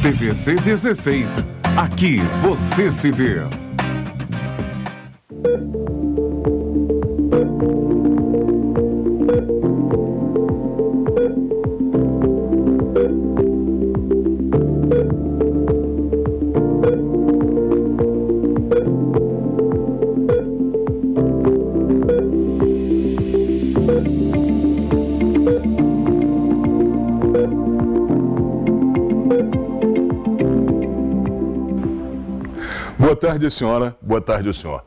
TVC 16. Aqui você se vê. Boa tarde, senhora. Boa tarde, senhor.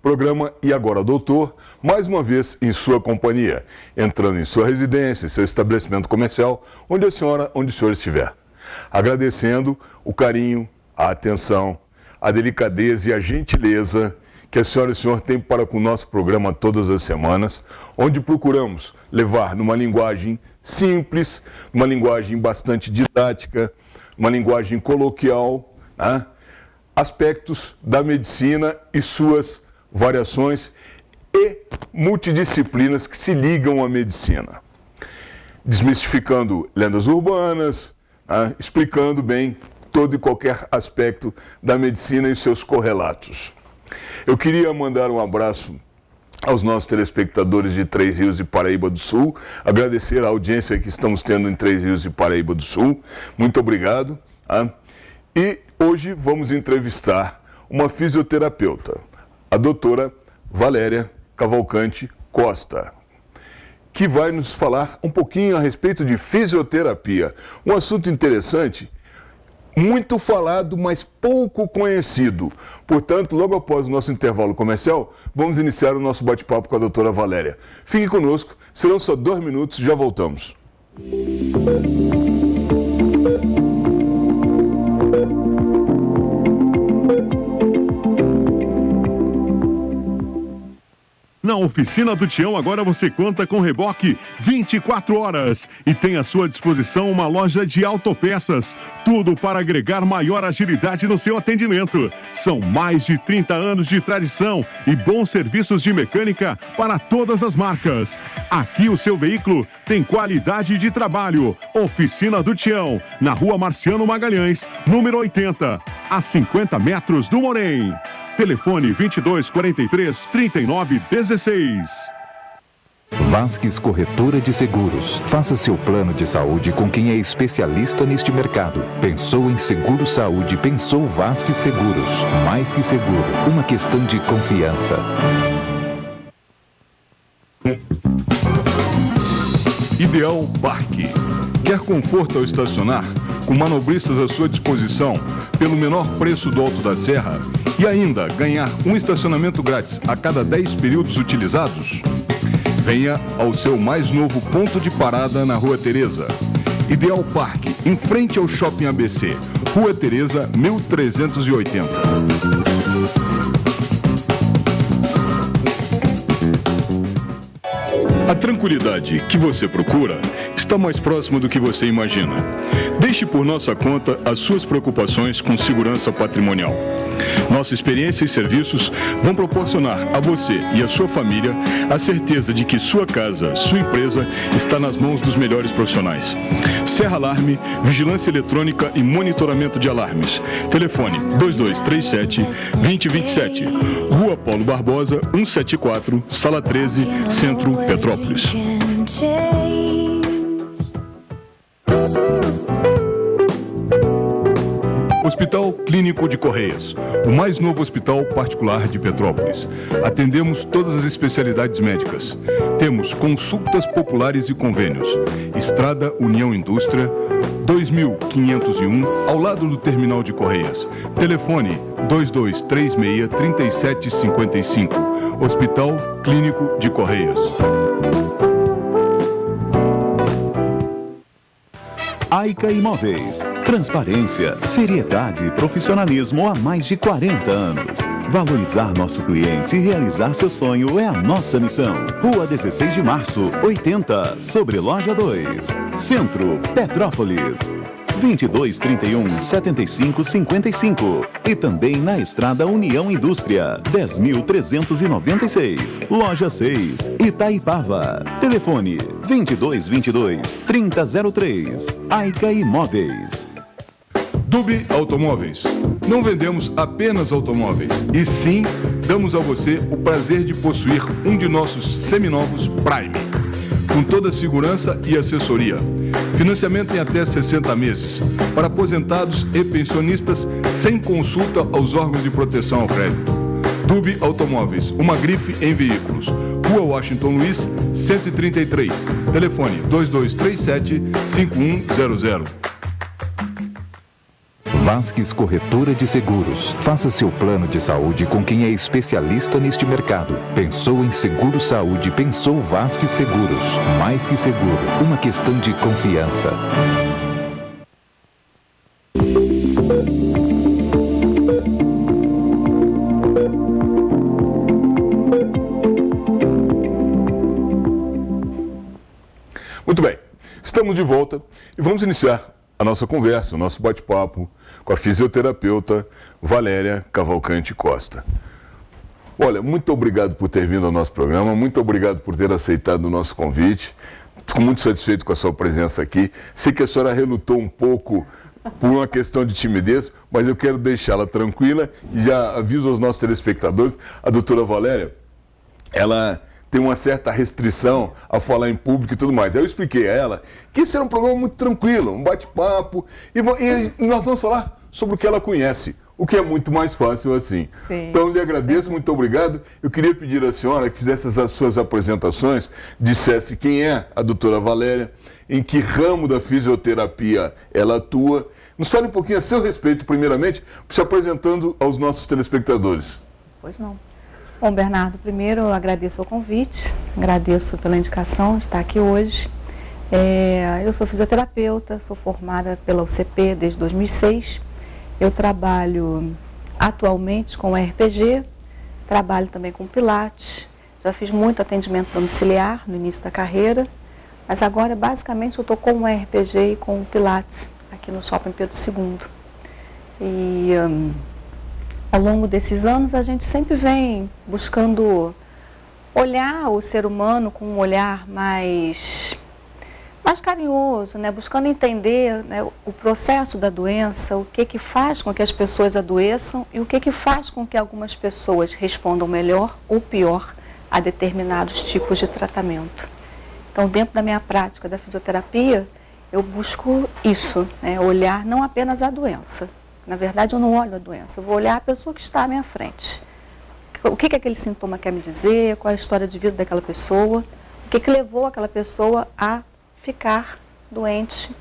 Programa E Agora, Doutor, mais uma vez em sua companhia, entrando em sua residência, em seu estabelecimento comercial, onde a senhora, onde o senhor estiver. Agradecendo o carinho, a atenção, a delicadeza e a gentileza que a senhora e o senhor têm para com o nosso programa todas as semanas, onde procuramos levar numa linguagem simples, uma linguagem bastante didática, uma linguagem coloquial, né? Aspectos da medicina e suas variações e multidisciplinas que se ligam à medicina. Desmistificando lendas urbanas, explicando bem todo e qualquer aspecto da medicina e seus correlatos. Eu queria mandar um abraço aos nossos telespectadores de Três Rios e Paraíba do Sul, agradecer a audiência que estamos tendo em Três Rios e Paraíba do Sul. Muito obrigado. E hoje vamos entrevistar uma fisioterapeuta, a doutora Valéria Cavalcante Costa, que vai nos falar um pouquinho a respeito de fisioterapia. Um assunto interessante, muito falado, mas pouco conhecido. Portanto, logo após o nosso intervalo comercial, vamos iniciar o nosso bate-papo com a doutora Valéria. Fique conosco, serão só 2 minutos, já voltamos. Na Oficina do Tião, agora você conta com reboque 24 horas e tem à sua disposição uma loja de autopeças. Tudo para agregar maior agilidade no seu atendimento. São mais de 30 anos de tradição e bons serviços de mecânica para todas as marcas. Aqui o seu veículo tem qualidade de trabalho. Oficina do Tião, na Rua Marciano Magalhães, número 80, a 50 metros do Morém. Telefone 2243-3916. Vasques Corretora de Seguros. Faça seu plano de saúde com quem é especialista neste mercado. Pensou em seguro saúde, pensou Vasques Seguros. Mais que seguro, uma questão de confiança. Ideal Parque. Quer conforto ao estacionar? Com manobristas à sua disposição, pelo menor preço do Alto da Serra? E ainda ganhar um estacionamento grátis a cada 10 períodos utilizados? Venha ao seu mais novo ponto de parada na Rua Teresa. Ideal Parque, em frente ao Shopping ABC. Rua Teresa, 1380. A tranquilidade que você procura está mais próxima do que você imagina. Deixe por nossa conta as suas preocupações com segurança patrimonial. Nossa experiência e serviços vão proporcionar a você e a sua família a certeza de que sua casa, sua empresa, está nas mãos dos melhores profissionais. Serra Alarme, vigilância eletrônica e monitoramento de alarmes. Telefone 2237-2027. Rua Paulo Barbosa, 174, Sala 13, Centro, Petrópolis. Hospital Clínico de Correias, o mais novo hospital particular de Petrópolis. Atendemos todas as especialidades médicas. Temos consultas populares e convênios. Estrada União Indústria, 2501, ao lado do Terminal de Correias. Telefone 2236-3755. Hospital Clínico de Correias. Aica Imóveis. Transparência, seriedade e profissionalismo há mais de 40 anos. Valorizar nosso cliente e realizar seu sonho é a nossa missão. Rua 16 de Março, 80, sobre Loja 2. Centro, Petrópolis. 2231-7555. E também na Estrada União Indústria, 10.396. Loja 6, Itaipava. Telefone 2222-3003. Aica Imóveis. Dube Automóveis. Não vendemos apenas automóveis, e sim damos a você o prazer de possuir um de nossos seminovos Prime, com toda a segurança e assessoria. Financiamento em até 60 meses, para aposentados e pensionistas, sem consulta aos órgãos de proteção ao crédito. Dube Automóveis, uma grife em veículos. Rua Washington Luiz, 133. Telefone 2237-5100. Vasques Corretora de Seguros. Faça seu plano de saúde com quem é especialista neste mercado. Pensou em seguro saúde, pensou Vasques Seguros. Mais que seguro, uma questão de confiança. Muito bem, estamos de volta e vamos iniciar a nossa conversa, o nosso bate-papo com a fisioterapeuta Valéria Cavalcante Costa. Olha, muito obrigado por ter vindo ao nosso programa, muito obrigado por ter aceitado o nosso convite. Fico muito satisfeito com a sua presença aqui. Sei que a senhora relutou um pouco por uma questão de timidez, mas eu quero deixá-la tranquila e já aviso aos nossos telespectadores, a doutora Valéria, ela tem uma certa restrição a falar em público e tudo mais. Aí eu expliquei a ela que esse era um programa muito tranquilo, um bate-papo, e nós vamos falar sobre o que ela conhece, o que é muito mais fácil assim. Sim. Então eu lhe agradeço, muito obrigado. Eu queria pedir à senhora que fizesse as suas apresentações, dissesse quem é a doutora Valéria, em que ramo da fisioterapia ela atua. Nos fale um pouquinho a seu respeito, primeiramente, se apresentando aos nossos telespectadores. Pois não. Bom, Bernardo, primeiro eu agradeço o convite, agradeço pela indicação de estar aqui hoje. Eu sou fisioterapeuta, sou formada pela UCP desde 2006. Eu trabalho atualmente com RPG, trabalho também com Pilates, já fiz muito atendimento domiciliar no início da carreira, mas agora basicamente eu estou com o RPG e com o Pilates aqui no Shopping Pedro II. E ao longo desses anos a gente sempre vem buscando olhar o ser humano com um olhar mais carinhoso, né? Buscando entender, né, o processo da doença, o que faz com que as pessoas adoeçam e o que faz com que algumas pessoas respondam melhor ou pior a determinados tipos de tratamento. Então, dentro da minha prática da fisioterapia, eu busco isso, né? Olhar não apenas a doença. Na verdade, eu não olho a doença, eu vou olhar a pessoa que está à minha frente. O que aquele sintoma quer me dizer, qual é a história de vida daquela pessoa, o que levou aquela pessoa a ficar doente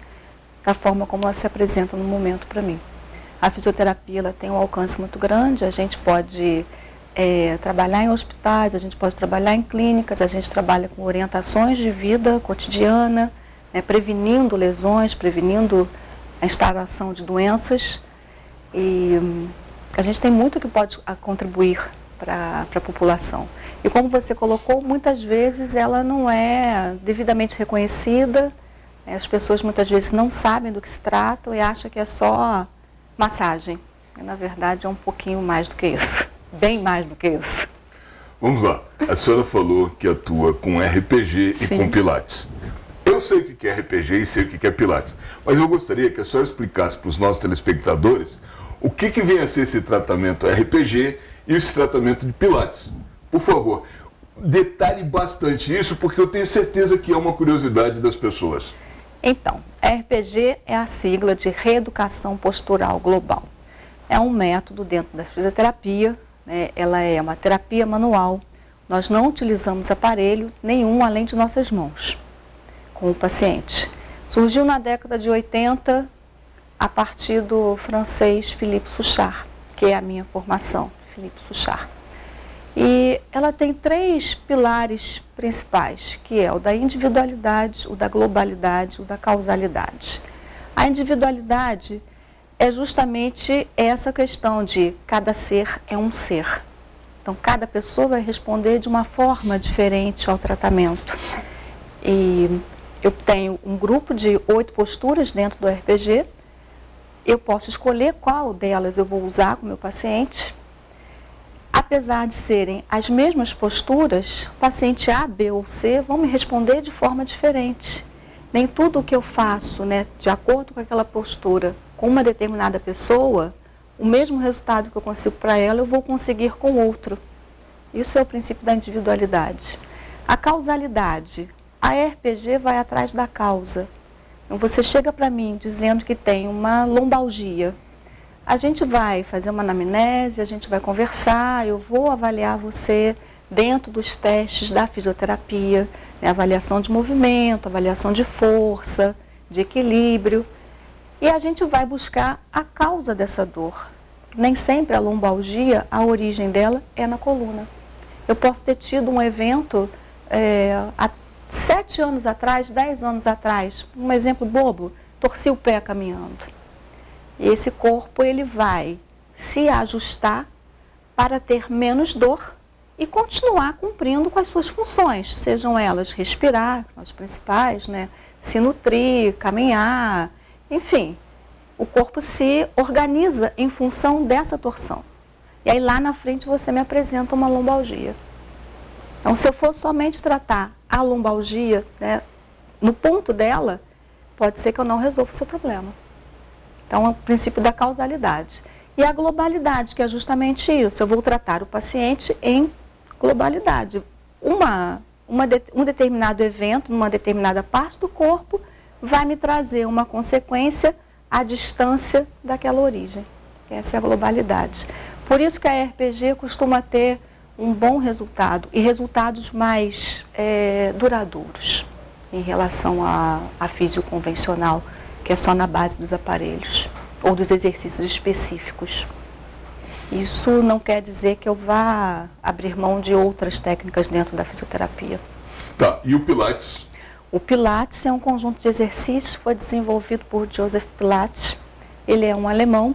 da forma como ela se apresenta no momento para mim. A fisioterapia ela tem um alcance muito grande, a gente pode trabalhar em hospitais, a gente pode trabalhar em clínicas, a gente trabalha com orientações de vida cotidiana, né, prevenindo lesões, prevenindo a instalação de doenças. E a gente tem muito que pode contribuir para a população. E como você colocou, muitas vezes ela não é devidamente reconhecida, as pessoas muitas vezes não sabem do que se trata e acham que é só massagem. E, na verdade, é um pouquinho mais do que isso, bem mais do que isso. Vamos lá, a senhora falou que atua com RPG Sim. e com Pilates. Eu sei o que é RPG e sei o que é Pilates, mas eu gostaria que a senhora explicasse para os nossos telespectadores o que vem a ser esse tratamento RPG e esse tratamento de Pilates. Por favor, detalhe bastante isso, porque eu tenho certeza que é uma curiosidade das pessoas. Então, RPG é a sigla de Reeducação Postural Global. É um método dentro da fisioterapia, né? Ela é uma terapia manual. Nós não utilizamos aparelho nenhum além de nossas mãos com o paciente. Surgiu na década de 80 a partir do francês Philippe Souchard, que é a minha formação, Philippe Souchard. E ela tem 3 pilares principais, que é o da individualidade, o da globalidade, o da causalidade. A individualidade é justamente essa questão de cada ser é um ser. Então, cada pessoa vai responder de uma forma diferente ao tratamento. E eu tenho um grupo de 8 posturas dentro do RPG. Eu posso escolher qual delas eu vou usar com o meu paciente. Apesar de serem as mesmas posturas, o paciente A, B ou C vão me responder de forma diferente. Nem tudo o que eu faço, né, de acordo com aquela postura com uma determinada pessoa, o mesmo resultado que eu consigo para ela, eu vou conseguir com outro. Isso é o princípio da individualidade. A causalidade. A RPG vai atrás da causa. Então, você chega para mim dizendo que tem uma lombalgia. A gente vai fazer uma anamnese, a gente vai conversar, eu vou avaliar você dentro dos testes da fisioterapia, né, avaliação de movimento, avaliação de força, de equilíbrio. E a gente vai buscar a causa dessa dor. Nem sempre a lombalgia, a origem dela é na coluna. Eu posso ter tido um evento há 7 anos atrás, 10 anos atrás, um exemplo bobo, torci o pé caminhando. E esse corpo ele vai se ajustar para ter menos dor e continuar cumprindo com as suas funções, sejam elas respirar, que são as principais, né? Se nutrir, caminhar, enfim. O corpo se organiza em função dessa torção. E aí lá na frente você me apresenta uma lombalgia. Então, se eu for somente tratar a lombalgia, né, no ponto dela, pode ser que eu não resolva o seu problema. Então, é o princípio da causalidade. E a globalidade, que é justamente isso. Eu vou tratar o paciente em globalidade. Um determinado evento, numa determinada parte do corpo, vai me trazer uma consequência à distância daquela origem. Essa é a globalidade. Por isso que a RPG costuma ter um bom resultado e resultados mais duradouros em relação à físio convencional, que é só na base dos aparelhos ou dos exercícios específicos. Isso não quer dizer que eu vá abrir mão de outras técnicas dentro da fisioterapia. Tá, e o Pilates? O Pilates é um conjunto de exercícios, foi desenvolvido por Joseph Pilates. Ele era um alemão,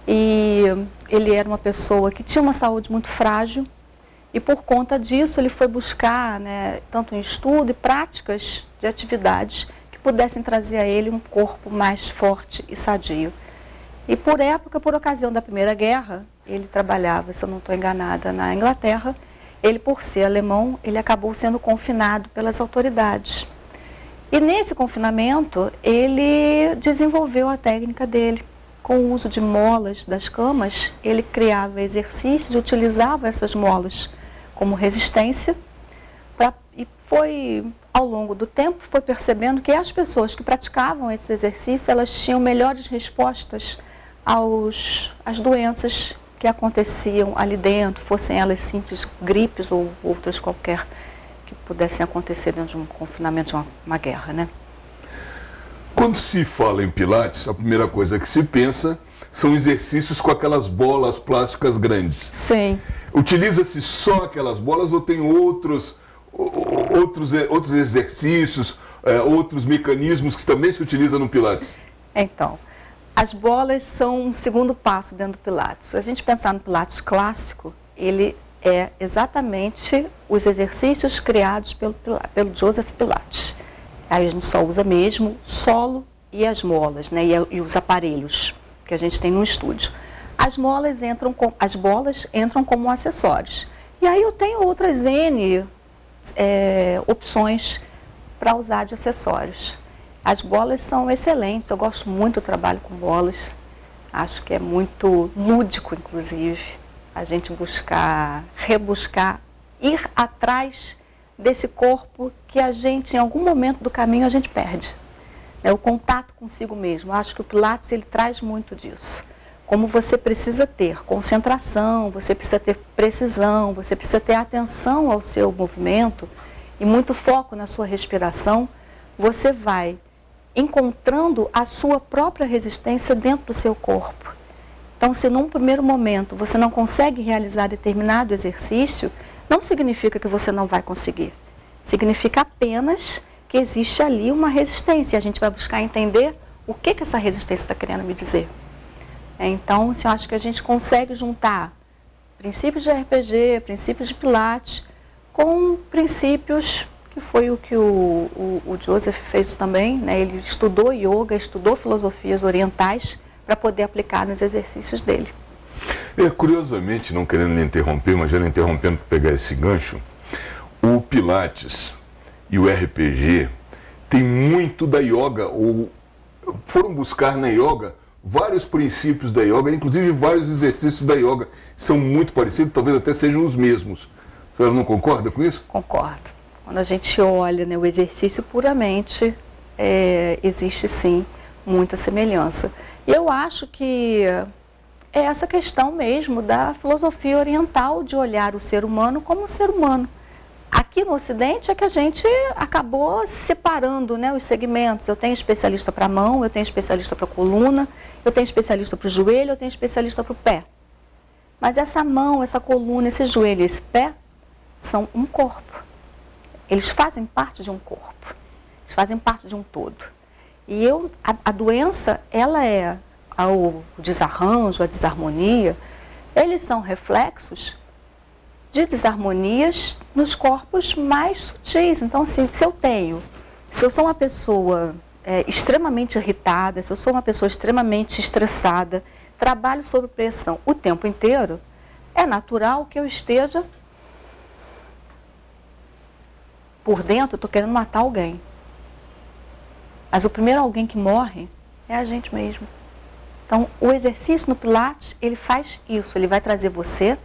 e ele era uma pessoa que tinha uma saúde muito frágil e por conta disso ele foi buscar, né, tanto em estudo e práticas de atividades que pudessem trazer a ele um corpo mais forte e sadio. E por ocasião da Primeira Guerra, ele trabalhava, se eu não estou enganada, na Inglaterra. Ele, por ser alemão, ele acabou sendo confinado pelas autoridades. E nesse confinamento, ele desenvolveu a técnica dele. Com o uso de molas das camas, ele criava exercícios e utilizava essas molas como resistência. E foi, ao longo do tempo, foi percebendo que as pessoas que praticavam esse exercício, elas tinham melhores respostas às doenças que aconteciam ali dentro, fossem elas simples gripes ou outras qualquer que pudessem acontecer dentro de um confinamento, de uma guerra, né? Quando se fala em Pilates, a primeira coisa que se pensa são exercícios com aquelas bolas plásticas grandes. Sim. Utiliza-se só aquelas bolas ou tem outros exercícios, outros mecanismos que também se utilizam no Pilates? Então, as bolas são um segundo passo dentro do Pilates. Se a gente pensar no Pilates clássico, ele é exatamente os exercícios criados pelo Joseph Pilates. Aí a gente só usa mesmo solo e as molas, né, e os aparelhos que a gente tem no estúdio. As bolas entram como acessórios. E aí eu tenho outras N opções para usar de acessórios. As bolas são excelentes, eu gosto muito do trabalho com bolas. Acho que é muito lúdico, inclusive, a gente rebuscar, ir atrás desse corpo que a gente, em algum momento do caminho, a gente perde. É o contato consigo mesmo. Acho que o Pilates, ele traz muito disso. Como você precisa ter concentração, você precisa ter precisão, você precisa ter atenção ao seu movimento e muito foco na sua respiração, você vai encontrando a sua própria resistência dentro do seu corpo. Então, se num primeiro momento você não consegue realizar determinado exercício, não significa que você não vai conseguir. Significa apenas que existe ali uma resistência. A gente vai buscar entender o que essa resistência está querendo me dizer. Então, assim, eu acho que a gente consegue juntar princípios de RPG, princípios de Pilates, com princípios que foi o que o Joseph fez também, né? Ele estudou yoga, estudou filosofias orientais para poder aplicar nos exercícios dele. Curiosamente, não querendo lhe interromper, mas já lhe interrompendo para pegar esse gancho, o Pilates e o RPG tem muito da yoga, ou foram buscar na yoga vários princípios da yoga, inclusive vários exercícios da yoga são muito parecidos, talvez até sejam os mesmos. A senhora não concorda com isso? Concordo. Quando a gente olha, né, o exercício puramente, existe sim muita semelhança. E eu acho que é essa questão mesmo da filosofia oriental de olhar o ser humano como um ser humano. Aqui no Ocidente é que a gente acabou separando, né, os segmentos. Eu tenho especialista para a mão, eu tenho especialista para a coluna, eu tenho especialista para o joelho, eu tenho especialista para o pé. Mas essa mão, essa coluna, esse joelho e esse pé são um corpo. Eles fazem parte de um corpo. Eles fazem parte de um todo. E a doença, ela é o desarranjo, a desarmonia, eles são reflexos de desarmonias nos corpos mais sutis. Então, assim, se eu sou uma pessoa extremamente irritada, se eu sou uma pessoa extremamente estressada, trabalho sob pressão o tempo inteiro, é natural que eu esteja por dentro, eu estou querendo matar alguém. Mas o primeiro alguém que morre é a gente mesmo. Então, o exercício no Pilates, ele faz isso, ele vai trazer você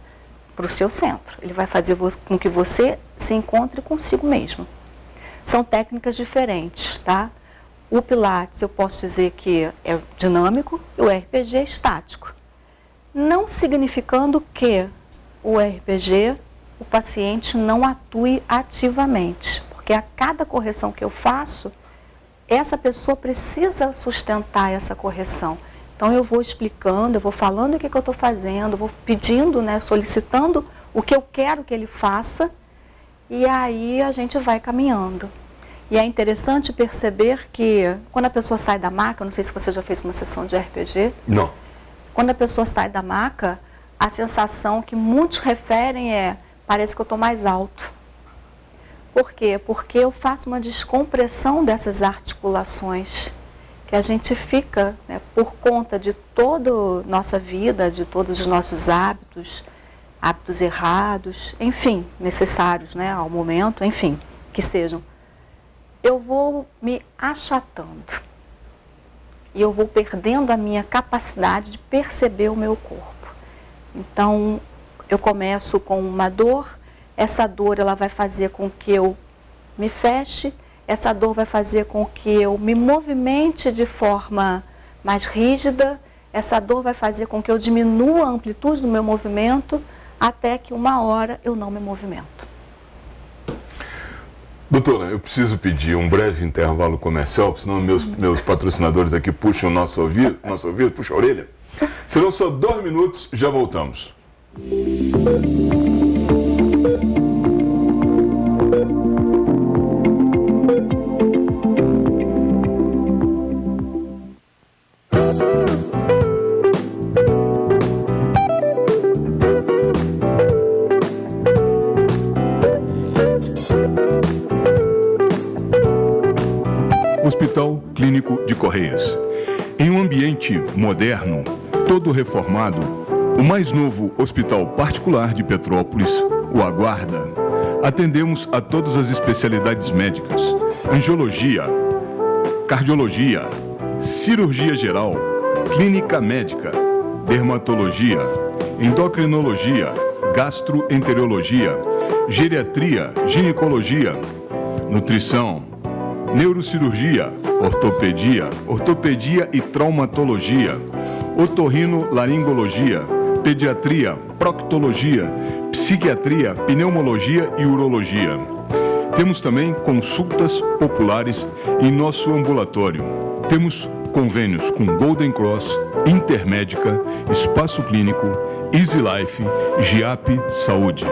para o seu centro. Ele vai fazer com que você se encontre consigo mesmo. São técnicas diferentes, tá? O Pilates, eu posso dizer que é dinâmico e o RPG é estático. Não significando que o RPG, o paciente não atue ativamente. Porque a cada correção que eu faço, essa pessoa precisa sustentar essa correção. Então, eu vou explicando, eu vou falando o que eu estou fazendo, eu vou pedindo, né, solicitando o que eu quero que ele faça, e aí a gente vai caminhando. E é interessante perceber que, quando a pessoa sai da maca, não sei se você já fez uma sessão de RPG. Não. Quando a pessoa sai da maca, a sensação que muitos referem parece que eu estou mais alto. Por quê? Porque eu faço uma descompressão dessas articulações, que a gente fica, né, por conta de toda a nossa vida, de todos os nossos hábitos errados, enfim, necessários, né, ao momento, enfim, que sejam. Eu vou me achatando e eu vou perdendo a minha capacidade de perceber o meu corpo. Então, eu começo com uma dor, essa dor ela vai fazer com que eu me feche, essa dor vai fazer com que eu me movimente de forma mais rígida, essa dor vai fazer com que eu diminua a amplitude do meu movimento, até que uma hora eu não me movimento. Doutora, eu preciso pedir um breve intervalo comercial, senão meus patrocinadores aqui puxam o nosso ouvido, puxam a orelha. Serão só 2 minutos, já voltamos. Hospital Clínico de Correias. Em um ambiente moderno, todo reformado, o mais novo hospital particular de Petrópolis o aguarda. Atendemos a todas as especialidades médicas: angiologia, cardiologia, cirurgia geral, clínica médica, dermatologia, endocrinologia, gastroenterologia, geriatria, ginecologia, nutrição, neurocirurgia, ortopedia e traumatologia, otorrinolaringologia, pediatria, proctologia, psiquiatria, pneumologia e urologia. Temos também consultas populares em nosso ambulatório. Temos convênios com Golden Cross, Intermédica, Espaço Clínico, Easy Life, GIAP Saúde.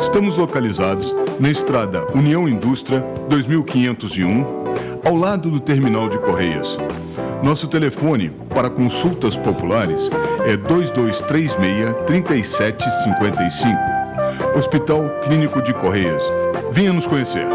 Estamos localizados na estrada União Indústria 2501, ao lado do terminal de Correias. Nosso telefone para consultas populares é 2236-3755. Hospital Clínico de Correias. Venha nos conhecer.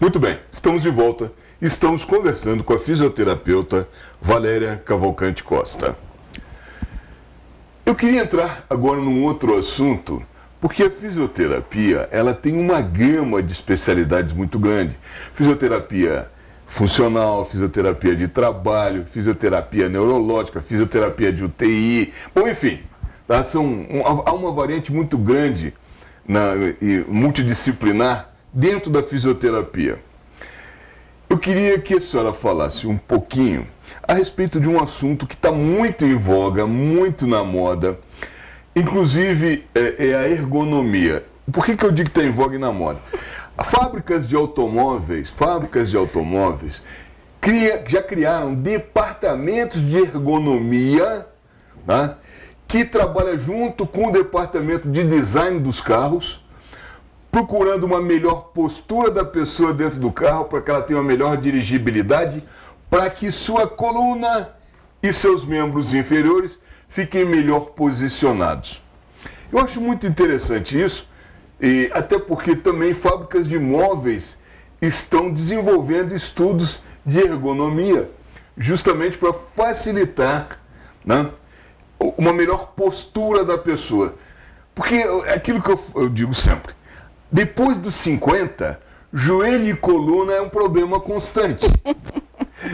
Muito bem, estamos de volta. Estamos conversando com a fisioterapeuta Valéria Cavalcante Costa. Eu queria entrar agora num outro assunto, porque a fisioterapia, ela tem uma gama de especialidades muito grande. Fisioterapia funcional, fisioterapia de trabalho, fisioterapia neurológica, fisioterapia de UTI, bom, enfim, tá? Há uma variante muito grande e multidisciplinar dentro da fisioterapia. Eu queria que a senhora falasse um pouquinho a respeito de um assunto que está muito em voga, muito na moda, inclusive é a ergonomia. Por que eu digo que está em voga e na moda? Fábricas de automóveis já criaram departamentos de ergonomia, tá? Que trabalha junto com o departamento de design dos carros, procurando uma melhor postura da pessoa dentro do carro, para que ela tenha uma melhor dirigibilidade, para que sua coluna e seus membros inferiores fiquem melhor posicionados. Eu acho muito interessante isso, e até porque também fábricas de móveis estão desenvolvendo estudos de ergonomia, justamente para facilitar, né, uma melhor postura da pessoa. Porque é aquilo que eu digo sempre, depois dos 50, joelho e coluna é um problema constante.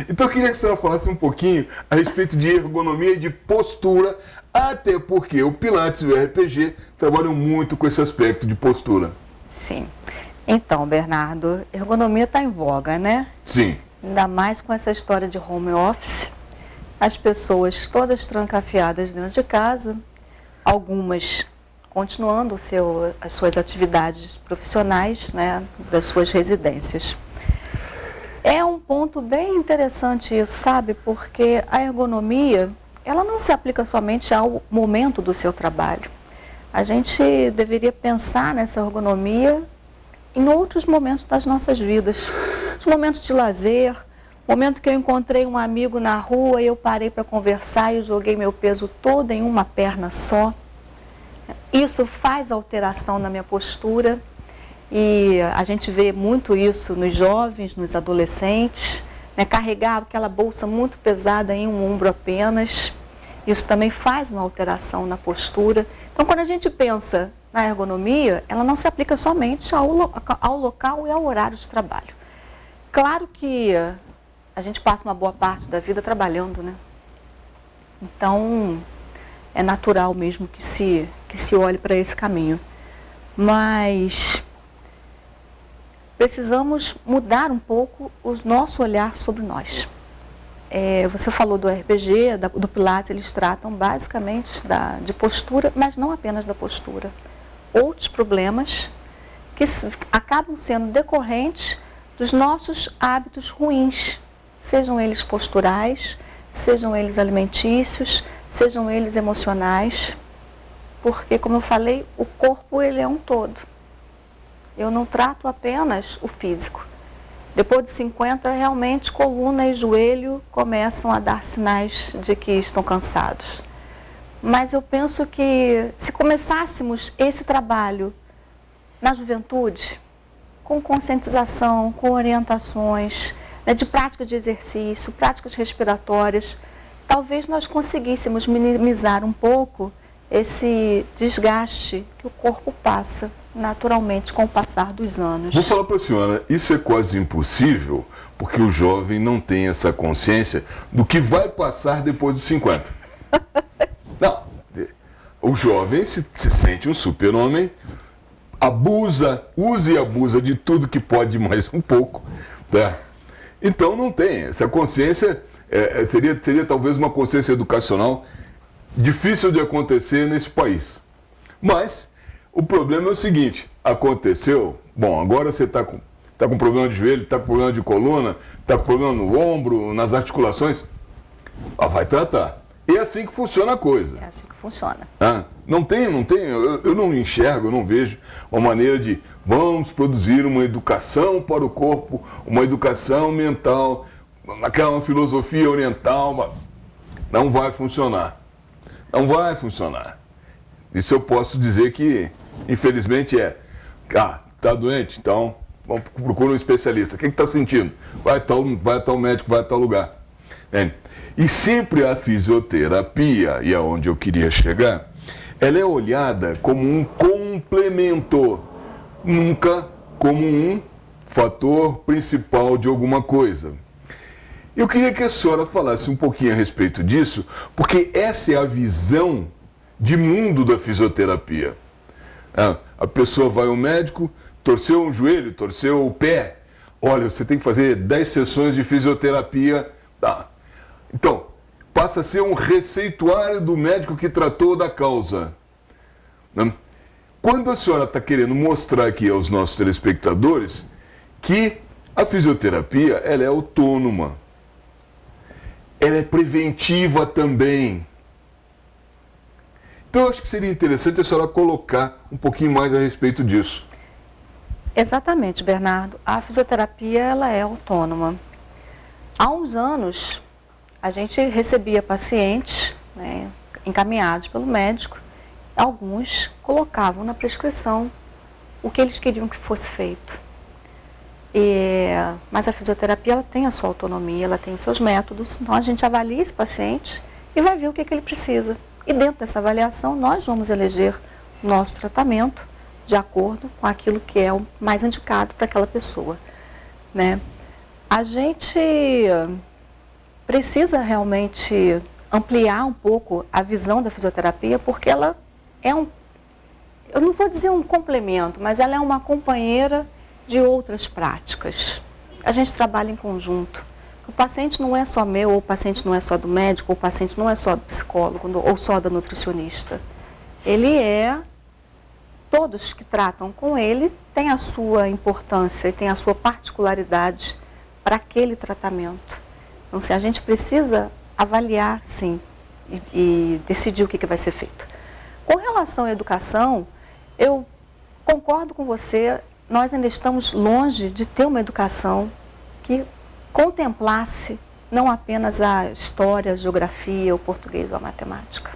Então eu queria que a senhora falasse um pouquinho a respeito de ergonomia e de postura, até porque o Pilates e o RPG trabalham muito com esse aspecto de postura. Sim. Então, Bernardo, ergonomia está em voga, né? Sim. Ainda mais com essa história de home office. As pessoas todas trancafiadas dentro de casa, algumas continuando as suas atividades profissionais, né, das suas residências. É um ponto bem interessante isso, sabe? Porque a ergonomia, ela não se aplica somente ao momento do seu trabalho. A gente deveria pensar nessa ergonomia em outros momentos das nossas vidas. Os momentos de lazer, momento que eu encontrei um amigo na rua e eu parei para conversar e joguei meu peso todo em uma perna só. Isso faz alteração na minha postura. E a gente vê muito isso nos jovens, nos adolescentes, né? Carregar aquela bolsa muito pesada em um ombro apenas. Isso também faz uma alteração na postura. Então, quando a gente pensa na ergonomia, ela não se aplica somente ao local e ao horário de trabalho. Claro que a gente passa uma boa parte da vida trabalhando, né? Então, é natural mesmo que se olhe para esse caminho. Mas precisamos mudar um pouco o nosso olhar sobre nós. Você falou do RPG, do Pilates, eles tratam basicamente de postura, mas não apenas da postura. Outros problemas que acabam sendo decorrentes dos nossos hábitos ruins, sejam eles posturais, sejam eles alimentícios, sejam eles emocionais, porque, como eu falei, o corpo ele é um todo. Eu não trato apenas o físico. Depois de 50, realmente, coluna e joelho começam a dar sinais de que estão cansados. Mas eu penso que se começássemos esse trabalho na juventude, com conscientização, com orientações, né, de prática de exercício, práticas respiratórias, talvez nós conseguíssemos minimizar um pouco esse desgaste que o corpo passa naturalmente com o passar dos anos. Vou falar para a senhora, isso é quase impossível, porque o jovem não tem essa consciência do que vai passar depois dos 50. Não, o jovem se sente um super-homem, usa e abusa de tudo que pode mais um pouco, tá? Então não tem, essa consciência seria talvez uma consciência educacional difícil de acontecer nesse país. Mas o problema é o seguinte, aconteceu, bom, agora você está com problema de joelho, está com problema de coluna, está com problema no ombro, nas articulações, vai tratar. E é assim que funciona a coisa. É assim que funciona. Não tem, eu não enxergo, eu não vejo uma maneira de vamos produzir uma educação para o corpo, uma educação mental, aquela filosofia oriental, não vai funcionar. Não vai funcionar. Isso eu posso dizer que, infelizmente, tá doente, então procura um especialista. O que está sentindo? Vai a tal médico, vai a tal lugar. E sempre a fisioterapia, e aonde eu queria chegar, ela é olhada como um complemento, nunca como um fator principal de alguma coisa. Eu queria que a senhora falasse um pouquinho a respeito disso, porque essa é a visão de mundo da fisioterapia. A pessoa vai ao médico, torceu um joelho, torceu o pé. Olha, você tem que fazer 10 sessões de fisioterapia. Tá. Então, passa a ser um receituário do médico que tratou da causa. Quando a senhora está querendo mostrar aqui aos nossos telespectadores que a fisioterapia ela é autônoma, ela é preventiva também. Então, eu acho que seria interessante a senhora colocar um pouquinho mais a respeito disso. Exatamente, Bernardo. A fisioterapia ela é autônoma. Há uns anos, a gente recebia pacientes, né, encaminhados pelo médico. Alguns colocavam na prescrição o que eles queriam que fosse feito. Mas a fisioterapia ela tem a sua autonomia, ela tem os seus métodos. Então, a gente avalia esse paciente e vai ver o que ele precisa. E dentro dessa avaliação, nós vamos eleger o nosso tratamento de acordo com aquilo que é o mais indicado para aquela pessoa, né? A gente precisa realmente ampliar um pouco a visão da fisioterapia, porque ela é eu não vou dizer um complemento, mas ela é uma companheira de outras práticas. A gente trabalha em conjunto. O paciente não é só meu, ou o paciente não é só do médico, ou o paciente não é só do psicólogo, ou só da nutricionista. Ele é... Todos que tratam com ele têm a sua importância e têm a sua particularidade para aquele tratamento. Então, a gente precisa avaliar, sim, e decidir o que vai ser feito. Com relação à educação, eu concordo com você, nós ainda estamos longe de ter uma educação que contemplasse não apenas a história, a geografia, o português ou a matemática.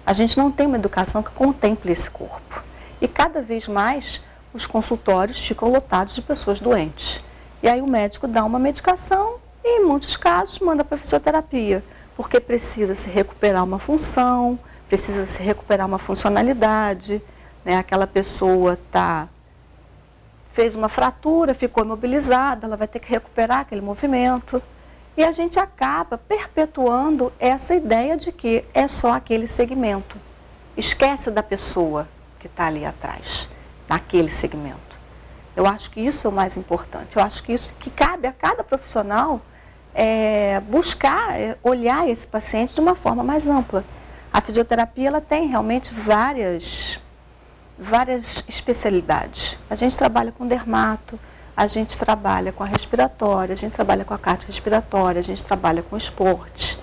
A gente não tem uma educação que contemple esse corpo. E cada vez mais os consultórios ficam lotados de pessoas doentes. E aí o médico dá uma medicação e, em muitos casos, manda para a fisioterapia, porque precisa se recuperar uma função, precisa se recuperar uma funcionalidade, né? Aquela pessoa fez uma fratura, ficou imobilizada, ela vai ter que recuperar aquele movimento. E a gente acaba perpetuando essa ideia de que é só aquele segmento. Esquece da pessoa que está ali atrás, naquele segmento. Eu acho que isso é o mais importante. Eu acho que isso que cabe a cada profissional buscar, olhar esse paciente de uma forma mais ampla. A fisioterapia ela tem realmente várias especialidades. A gente trabalha com dermato, a gente trabalha com a respiratória, a gente trabalha com a cardiorrespiratória, a gente trabalha com esporte,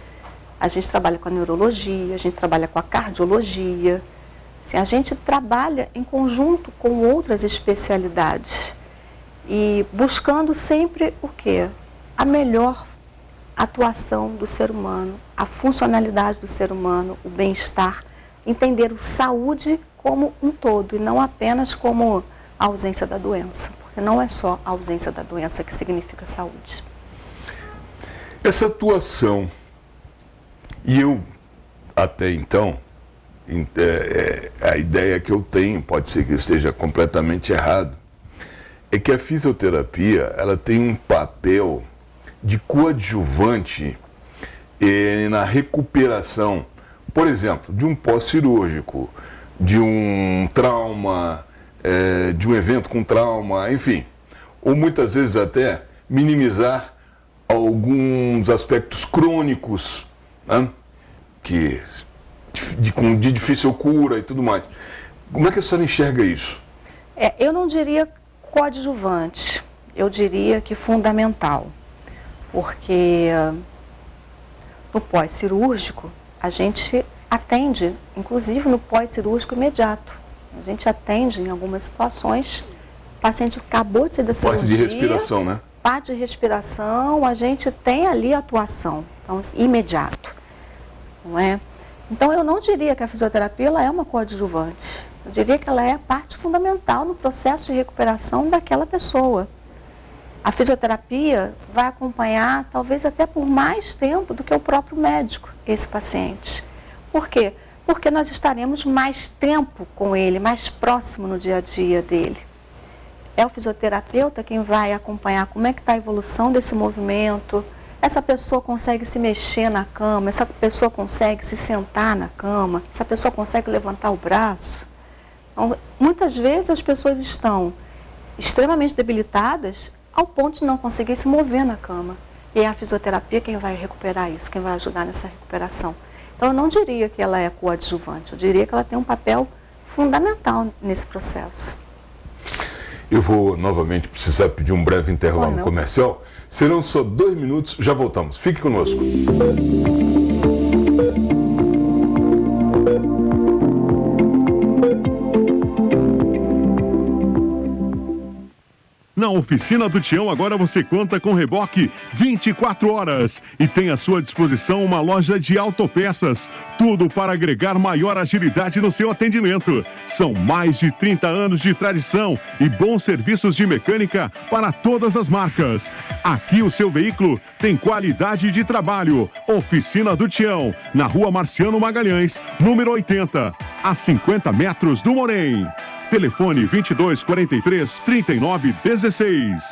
a gente trabalha com a neurologia, a gente trabalha com a cardiologia. Assim, a gente trabalha em conjunto com outras especialidades e buscando sempre o quê? A melhor atuação do ser humano, a funcionalidade do ser humano, o bem-estar, entender o saúde como um todo e não apenas como a ausência da doença, porque não é só a ausência da doença que significa saúde. Essa atuação, e eu até então, a ideia que eu tenho, pode ser que eu esteja completamente errado, é que a fisioterapia ela tem um papel de coadjuvante na recuperação, por exemplo, de um pós-cirúrgico, de um trauma, de um evento com trauma, enfim, ou muitas vezes até minimizar alguns aspectos crônicos, né, de difícil cura e tudo mais. Como é que a senhora enxerga isso? Eu não diria coadjuvante, eu diria que fundamental, porque no pós-cirúrgico a gente atende, inclusive no pós-cirúrgico imediato. A gente atende em algumas situações, o paciente acabou de sair da cirurgia. Parte de respiração, né? Parte de respiração, a gente tem ali a atuação, então, imediato, não é? Então, eu não diria que a fisioterapia ela é uma coadjuvante. Eu diria que ela é a parte fundamental no processo de recuperação daquela pessoa. A fisioterapia vai acompanhar, talvez até por mais tempo do que o próprio médico, esse paciente. Por quê? Porque nós estaremos mais tempo com ele, mais próximo no dia a dia dele. É o fisioterapeuta quem vai acompanhar como é que está a evolução desse movimento. Essa pessoa consegue se mexer na cama, essa pessoa consegue se sentar na cama, essa pessoa consegue levantar o braço. Então, muitas vezes as pessoas estão extremamente debilitadas ao ponto de não conseguir se mover na cama. E é a fisioterapia quem vai recuperar isso, quem vai ajudar nessa recuperação. Então, eu não diria que ela é coadjuvante, eu diria que ela tem um papel fundamental nesse processo. Eu vou novamente precisar pedir um breve intervalo comercial. Serão só 2 minutos, já voltamos. Fique conosco. Na Oficina do Tião, agora você conta com reboque 24 horas e tem à sua disposição uma loja de autopeças. Tudo para agregar maior agilidade no seu atendimento. São mais de 30 anos de tradição e bons serviços de mecânica para todas as marcas. Aqui o seu veículo tem qualidade de trabalho. Oficina do Tião, na Rua Marciano Magalhães, número 80, a 50 metros do Morém. Telefone 2243-3916.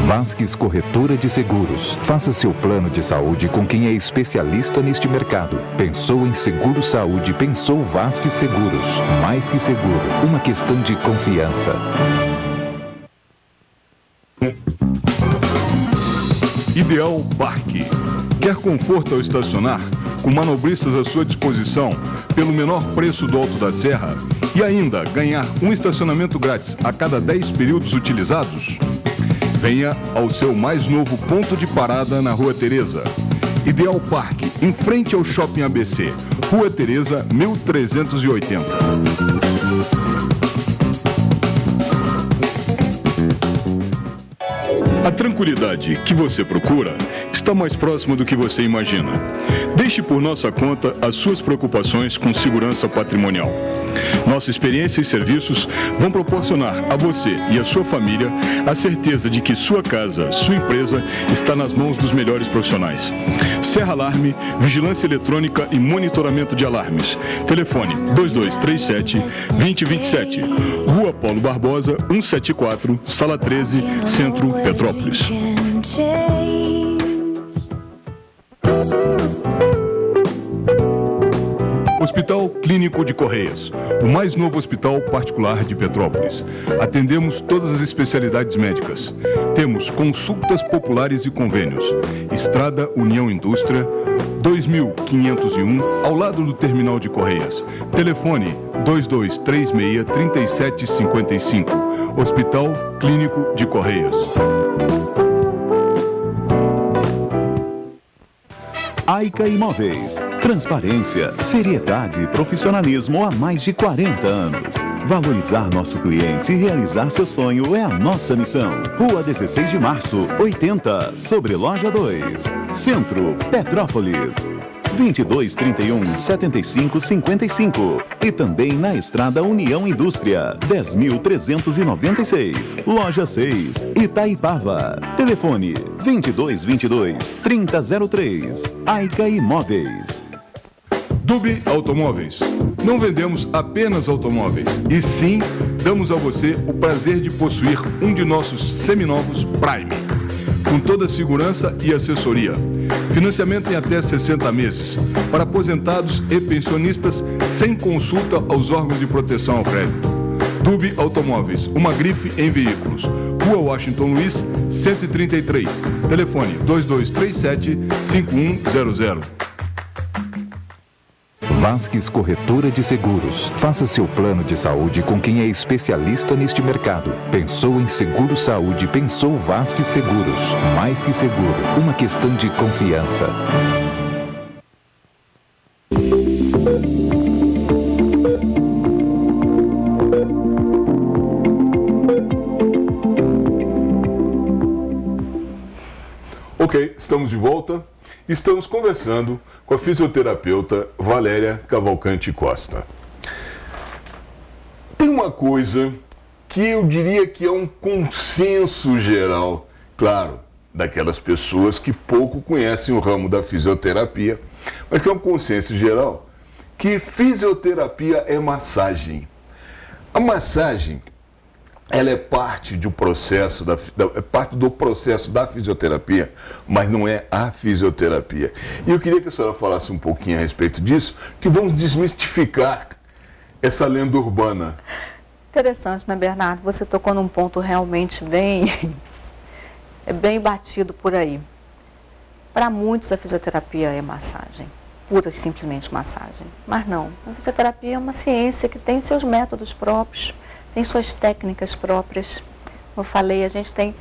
Vasques Corretora de Seguros. Faça seu plano de saúde com quem é especialista neste mercado. Pensou em seguro saúde, pensou Vasques Seguros. Mais que seguro, uma questão de confiança. Ideal Parque. Quer conforto ao estacionar? Com manobristas à sua disposição, pelo menor preço do Alto da Serra? E ainda ganhar um estacionamento grátis a cada 10 períodos utilizados? Venha ao seu mais novo ponto de parada na Rua Teresa. Ideal Parque, em frente ao Shopping ABC, Rua Teresa, 1380. A tranquilidade que você procura está mais próxima do que você imagina. Deixe por nossa conta as suas preocupações com segurança patrimonial. Nossa experiência e serviços vão proporcionar a você e a sua família a certeza de que sua casa, sua empresa está nas mãos dos melhores profissionais. Serra Alarme, vigilância eletrônica e monitoramento de alarmes. Telefone 2237-2027. Rua Paulo Barbosa, 174, Sala 13, Centro, Petrópolis. Hospital Clínico de Correias, o mais novo hospital particular de Petrópolis. Atendemos todas as especialidades médicas. Temos consultas populares e convênios. Estrada União Indústria, 2501, ao lado do Terminal de Correias. Telefone 2236-3755. Hospital Clínico de Correias. Aica Imóveis. Transparência, seriedade e profissionalismo há mais de 40 anos. Valorizar nosso cliente e realizar seu sonho é a nossa missão. Rua 16 de Março, 80, sobre Loja 2. Centro, Petrópolis. 2231-7555. E também na Estrada União Indústria, 10.396. Loja 6, Itaipava. Telefone 2222-3003. Aica Imóveis. Dube Automóveis. Não vendemos apenas automóveis, e sim damos a você o prazer de possuir um de nossos seminovos Prime, com toda a segurança e assessoria. Financiamento em até 60 meses, para aposentados e pensionistas sem consulta aos órgãos de proteção ao crédito. Dube Automóveis, uma grife em veículos. Rua Washington Luiz, 133. Telefone 2237-5100. Vasques Corretora de Seguros. Faça seu plano de saúde com quem é especialista neste mercado. Pensou em seguro saúde, pensou Vasques Seguros. Mais que seguro, uma questão de confiança. Ok, estamos de volta. Estamos conversando com a fisioterapeuta Valéria Cavalcante Costa. uma coisa que eu diria que é um consenso geral, claro, daquelas pessoas que pouco conhecem o ramo da fisioterapia, mas que é um consenso geral, que fisioterapia é massagem. A massagem, ela é parte do processo da fisioterapia, mas não é a fisioterapia. E eu queria que a senhora falasse um pouquinho a respeito disso, que vamos desmistificar essa lenda urbana. Interessante, né, Bernardo? Você tocou num ponto realmente bem batido por aí. Para muitos, a fisioterapia é massagem, pura e simplesmente massagem. Mas não, a fisioterapia é uma ciência que tem seus métodos próprios, tem suas técnicas próprias. Como eu falei, a gente tem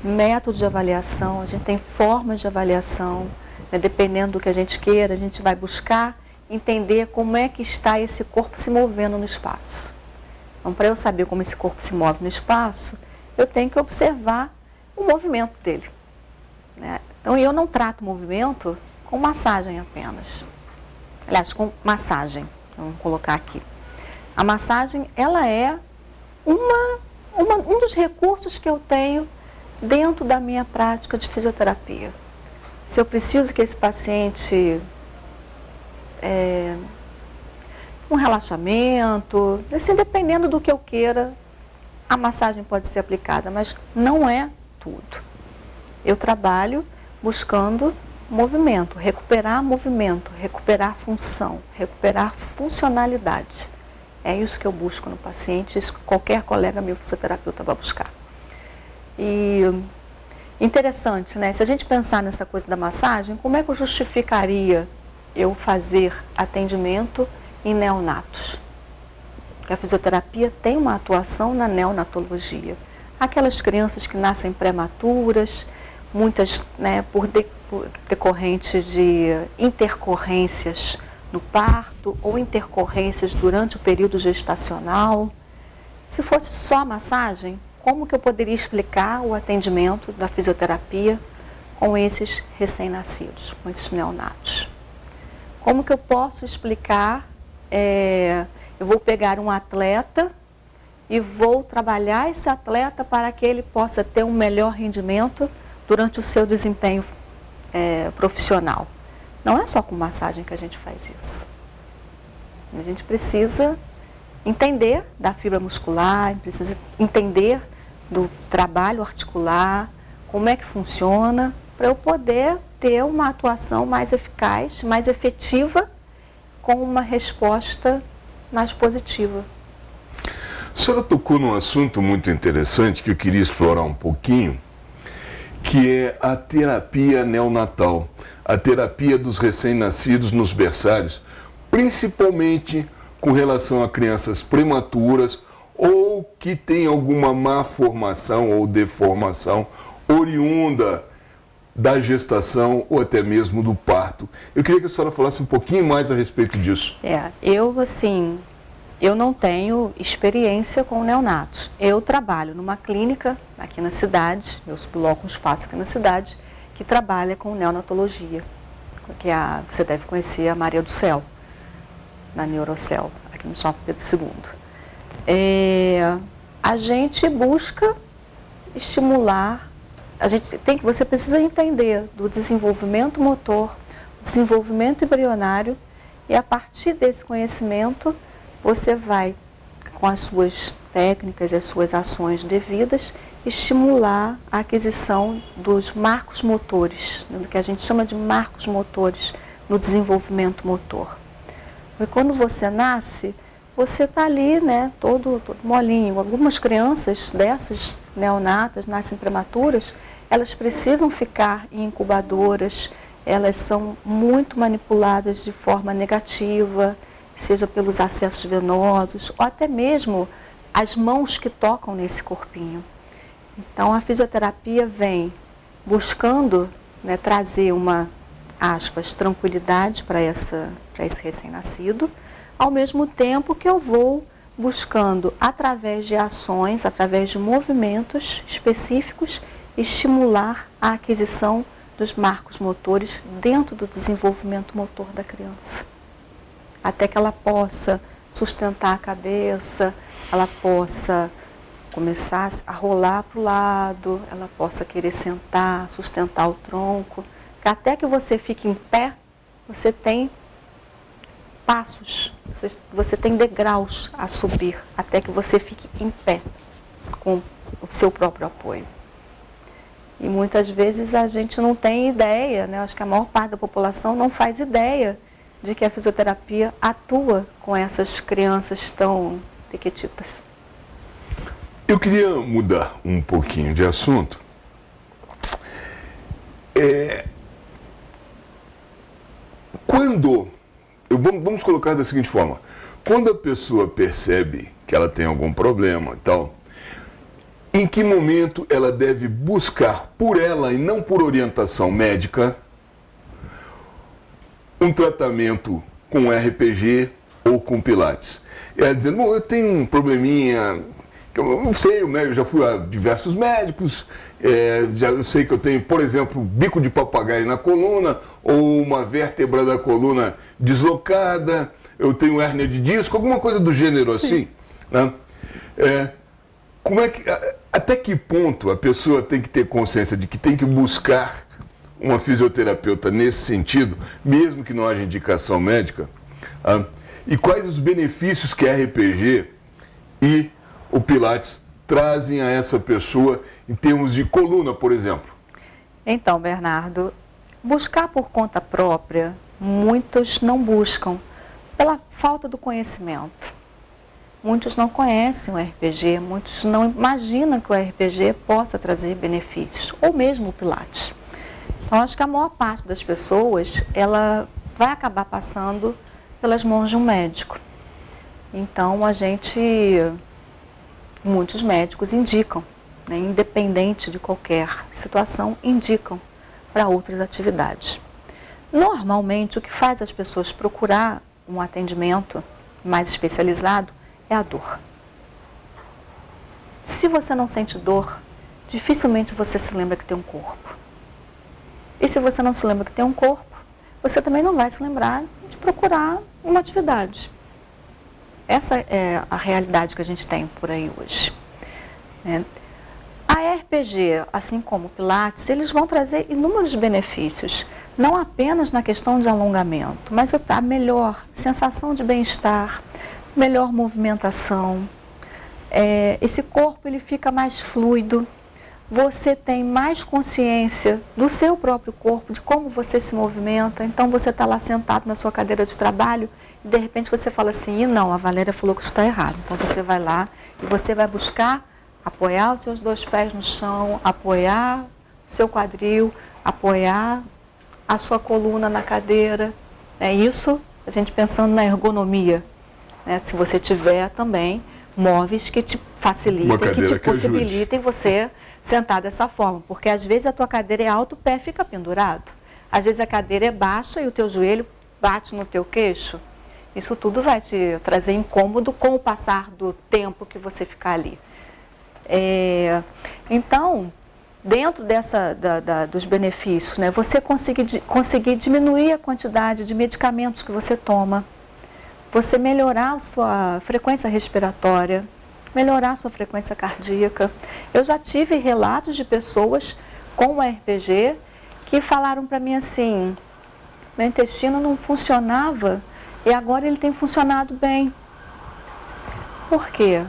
método de avaliação, a gente tem formas de avaliação, né? Dependendo do que a gente queira, a gente vai buscar entender como é que está esse corpo se movendo no espaço. Então, para eu saber como esse corpo se move no espaço, eu tenho que observar o movimento dele, né? Então, eu não trato o movimento com massagem apenas. Aliás, com massagem, vamos colocar aqui. A massagem, ela é um dos recursos que eu tenho dentro da minha prática de fisioterapia. Se eu preciso que esse paciente um relaxamento, assim, dependendo do que eu queira, a massagem pode ser aplicada, mas não é tudo. Eu trabalho buscando movimento, recuperar função, recuperar funcionalidade. É isso que eu busco no paciente, isso que qualquer colega meu fisioterapeuta vai buscar. E interessante, né? Se a gente pensar nessa coisa da massagem, como é que eu justificaria eu fazer atendimento em neonatos? Porque a fisioterapia tem uma atuação na neonatologia. Aquelas crianças que nascem prematuras, muitas, né, por decorrente de intercorrências no parto ou intercorrências durante o período gestacional. Se fosse só a massagem, como que eu poderia explicar o atendimento da fisioterapia com esses recém-nascidos, com esses neonatos? Como que eu posso explicar, eu vou pegar um atleta e vou trabalhar esse atleta para que ele possa ter um melhor rendimento durante o seu desempenho profissional. Não é só com massagem que a gente faz isso. A gente precisa entender da fibra muscular, precisa entender do trabalho articular, como é que funciona, para eu poder ter uma atuação mais eficaz, mais efetiva, com uma resposta mais positiva. A senhora tocou num assunto muito interessante que eu queria explorar um pouquinho, que é a terapia neonatal, a terapia dos recém-nascidos nos berçários, principalmente com relação a crianças prematuras ou que têm alguma má formação ou deformação oriunda da gestação ou até mesmo do parto. Eu queria que a senhora falasse um pouquinho mais a respeito disso. Eu não tenho experiência com neonatos. Eu trabalho numa clínica aqui na cidade, eu coloco um espaço aqui na cidade, que trabalha com neonatologia, que você deve conhecer a Maria do Céu, na Neurocel, aqui no Shopping Pedro II. A gente busca estimular, você precisa entender do desenvolvimento motor, desenvolvimento embrionário, e a partir desse conhecimento, você vai, com as suas técnicas e as suas ações devidas, estimular a aquisição dos marcos motores, do que a gente chama de marcos motores no desenvolvimento motor. E quando você nasce, você está ali, né, todo molinho. Algumas crianças dessas neonatas, nascem prematuras, elas precisam ficar em incubadoras, elas são muito manipuladas de forma negativa, seja pelos acessos venosos, ou até mesmo as mãos que tocam nesse corpinho. Então, a fisioterapia vem buscando, né, trazer uma, aspas, tranquilidade para esse recém-nascido, ao mesmo tempo que eu vou buscando, através de ações, através de movimentos específicos, estimular a aquisição dos marcos motores dentro do desenvolvimento motor da criança, até que ela possa sustentar a cabeça, ela possa começar a rolar para o lado, ela possa querer sentar, sustentar o tronco. Até que você fique em pé, você tem passos, você tem degraus a subir, até que você fique em pé, com o seu próprio apoio. E muitas vezes a gente não tem ideia, né? Acho que a maior parte da população não faz ideia de que a fisioterapia atua com essas crianças tão pequititas. Eu queria mudar um pouquinho de assunto. Vamos colocar da seguinte forma: quando a pessoa percebe que ela tem algum problema e tal, em que momento ela deve buscar por ela e não por orientação médica um tratamento com RPG ou com Pilates? Ela dizendo, bom, eu tenho um probleminha, que eu não sei, eu já fui a diversos médicos, eu sei que eu tenho, por exemplo, bico de papagaio na coluna, ou uma vértebra da coluna deslocada, eu tenho hérnia de disco, alguma coisa do gênero. Sim. Assim. Né? Até que ponto a pessoa tem que ter consciência de que tem que buscar uma fisioterapeuta nesse sentido, mesmo que não haja indicação médica? E quais os benefícios que a RPG e o Pilates trazem a essa pessoa em termos de coluna, por exemplo? Então, Bernardo, buscar por conta própria, muitos não buscam, pela falta do conhecimento. Muitos não conhecem o RPG, muitos não imaginam que o RPG possa trazer benefícios, ou mesmo o Pilates. Então, acho que a maior parte das pessoas, ela vai acabar passando pelas mãos de um médico. Então, muitos médicos indicam, né, independente de qualquer situação, indicam para outras atividades. Normalmente, o que faz as pessoas procurar um atendimento mais especializado é a dor. Se você não sente dor, dificilmente você se lembra que tem um corpo. E se você não se lembra que tem um corpo, você também não vai se lembrar de procurar uma atividade. Essa é a realidade que a gente tem por aí hoje. A RPG, assim como o Pilates, eles vão trazer inúmeros benefícios, não apenas na questão de alongamento, mas a melhor sensação de bem-estar, melhor movimentação. Esse corpo ele fica mais fluido, você tem mais consciência do seu próprio corpo, de como você se movimenta. Então você está lá sentado na sua cadeira de trabalho e de repente você fala assim, e não, a Valéria falou que isso está errado. Então você vai lá e você vai buscar apoiar os seus 2 pés no chão, apoiar o seu quadril, apoiar a sua coluna na cadeira. É isso, a gente pensando na ergonomia. Né? Se você tiver também móveis que te facilitem, que te possibilitem você sentar dessa forma. Porque às vezes a tua cadeira é alta, o pé fica pendurado. Às vezes a cadeira é baixa e o teu joelho bate no teu queixo. Isso tudo vai te trazer incômodo com o passar do tempo que você ficar ali. Então, dentro dos benefícios, né, você conseguir diminuir a quantidade de medicamentos que você toma, você melhorar a sua frequência respiratória, melhorar a sua frequência cardíaca. Eu já tive relatos de pessoas com o RPG que falaram para mim assim, meu intestino não funcionava e agora ele tem funcionado bem. Por quê?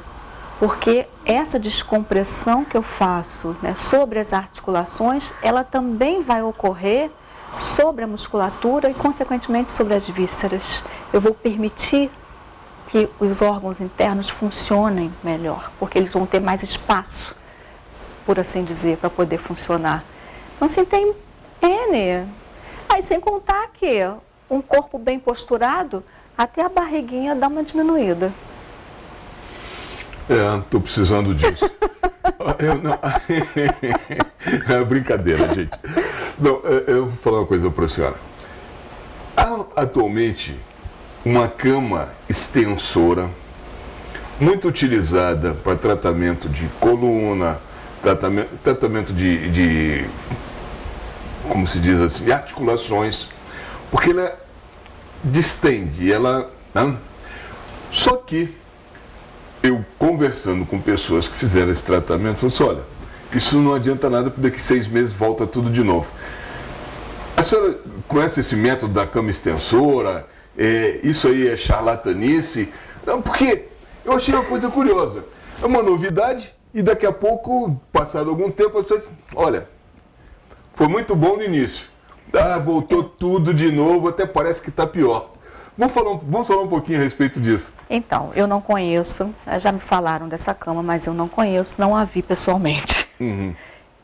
Porque essa descompressão que eu faço, né, sobre as articulações, ela também vai ocorrer sobre a musculatura e, consequentemente, sobre as vísceras. Eu vou permitir que os órgãos internos funcionem melhor, porque eles vão ter mais espaço, por assim dizer, para poder funcionar. Então, assim, tem N. Aí, sem contar que um corpo bem posturado, até a barriguinha dá uma diminuída. Estou precisando disso. É brincadeira, gente. Não, eu vou falar uma coisa para a senhora. Há atualmente uma cama extensora, muito utilizada para tratamento de coluna, tratamento de como se diz assim, de articulações, porque ela distende, só que eu conversando com pessoas que fizeram esse tratamento, falei assim, olha, isso não adianta nada, porque daqui 6 meses volta tudo de novo. A senhora conhece esse método da cama extensora? Isso aí é charlatanice? Não, porque eu achei uma coisa curiosa. É uma novidade e daqui a pouco, passado algum tempo, as pessoas, olha, foi muito bom no início. Voltou tudo de novo, até parece que está pior. Vamos falar um pouquinho a respeito disso. Então, eu não conheço, já me falaram dessa cama, mas eu não conheço, não a vi pessoalmente.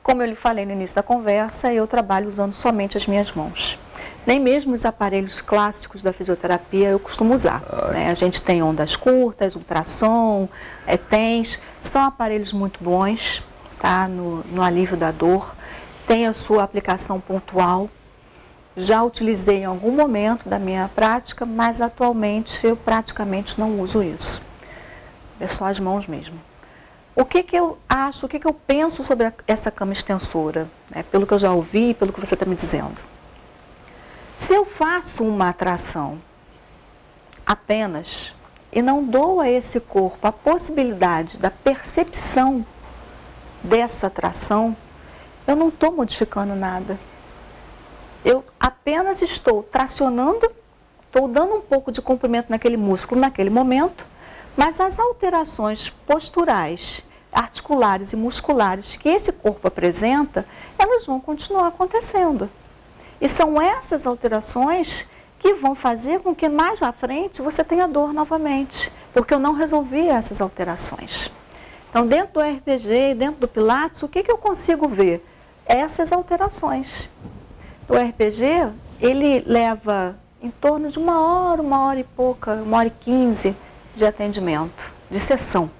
Como eu lhe falei no início da conversa, eu trabalho usando somente as minhas mãos. Nem mesmo os aparelhos clássicos da fisioterapia eu costumo usar. Né? A gente tem ondas curtas, ultrassom, TENS, são aparelhos muito bons, tá? no alívio da dor, tem a sua aplicação pontual. Já utilizei em algum momento da minha prática, mas atualmente eu praticamente não uso isso. É só as mãos mesmo. O que eu acho, o que eu penso sobre essa cama extensora, né? Pelo que eu já ouvi, pelo que você está me dizendo. Se eu faço uma atração apenas e não dou a esse corpo a possibilidade da percepção dessa atração, eu não estou modificando nada. Eu apenas estou tracionando, estou dando um pouco de comprimento naquele músculo naquele momento, mas as alterações posturais, articulares e musculares que esse corpo apresenta, elas vão continuar acontecendo. E são essas alterações que vão fazer com que mais à frente você tenha dor novamente, porque eu não resolvi essas alterações. Então, dentro do RPG e dentro do Pilates, o que eu consigo ver? Essas alterações. O RPG, ele leva em torno de 1 hora e pouca, 1h15 de atendimento, de sessão.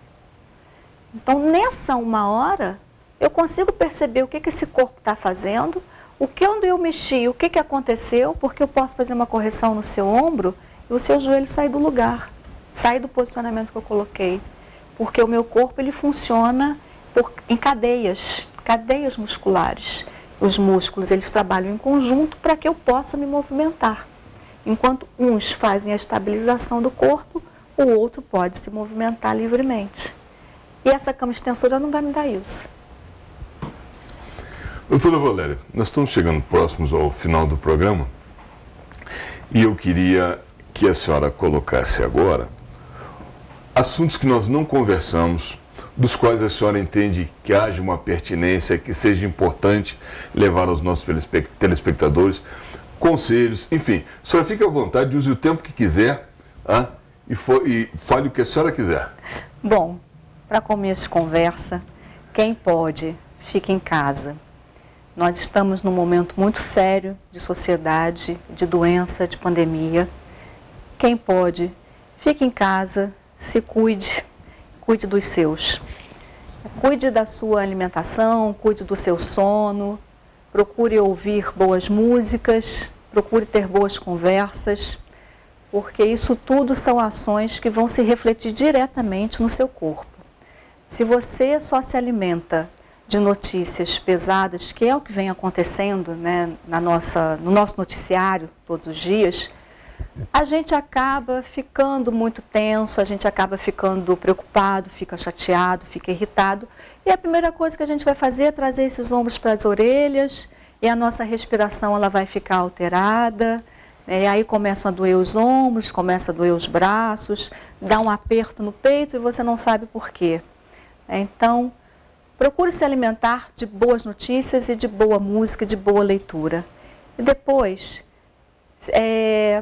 Então, nessa 1 hora, eu consigo perceber o que esse corpo está fazendo, onde eu mexi, o que aconteceu, porque eu posso fazer uma correção no seu ombro e o seu joelho sair do lugar, sair do posicionamento que eu coloquei. Porque o meu corpo, ele funciona em cadeias musculares. Os músculos, eles trabalham em conjunto para que eu possa me movimentar. Enquanto uns fazem a estabilização do corpo, o outro pode se movimentar livremente. E essa cama extensora não vai me dar isso. Doutora Valéria, nós estamos chegando próximos ao final do programa e eu queria que a senhora colocasse agora assuntos que nós não conversamos, dos quais a senhora entende que haja uma pertinência, que seja importante levar aos nossos telespectadores, conselhos, enfim. A senhora fique à vontade, use o tempo que quiser e fale o que a senhora quiser. Bom, para começo de conversa, quem pode, fique em casa. Nós estamos num momento muito sério de sociedade, de doença, de pandemia. Quem pode, fique em casa, se cuide, cuide dos seus. Cuide da sua alimentação, cuide do seu sono, procure ouvir boas músicas, procure ter boas conversas, porque isso tudo são ações que vão se refletir diretamente no seu corpo. Se você só se alimenta de notícias pesadas, que é o que vem acontecendo, né, no nosso noticiário todos os dias, a gente acaba ficando muito tenso, a gente acaba ficando preocupado, fica chateado, fica irritado. E a primeira coisa que a gente vai fazer é trazer esses ombros para as orelhas, e a nossa respiração ela vai ficar alterada, né, e aí começam a doer os ombros, começa a doer os braços, dá um aperto no peito e você não sabe por quê. Então, procure se alimentar de boas notícias e de boa música, de boa leitura. E depois,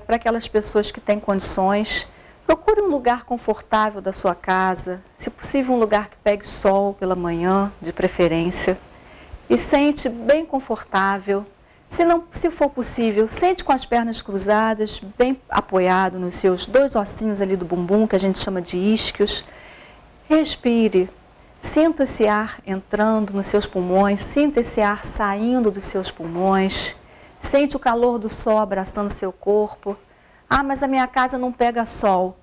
para aquelas pessoas que têm condições, procure um lugar confortável da sua casa, se possível um lugar que pegue sol pela manhã, de preferência, e sente bem confortável. Se for possível, sente com as pernas cruzadas, bem apoiado nos seus 2 ossinhos ali do bumbum, que a gente chama de isquios. Respire. Sinta esse ar entrando nos seus pulmões, sinta esse ar saindo dos seus pulmões, sente o calor do sol abraçando seu corpo. Ah, mas a minha casa não pega sol.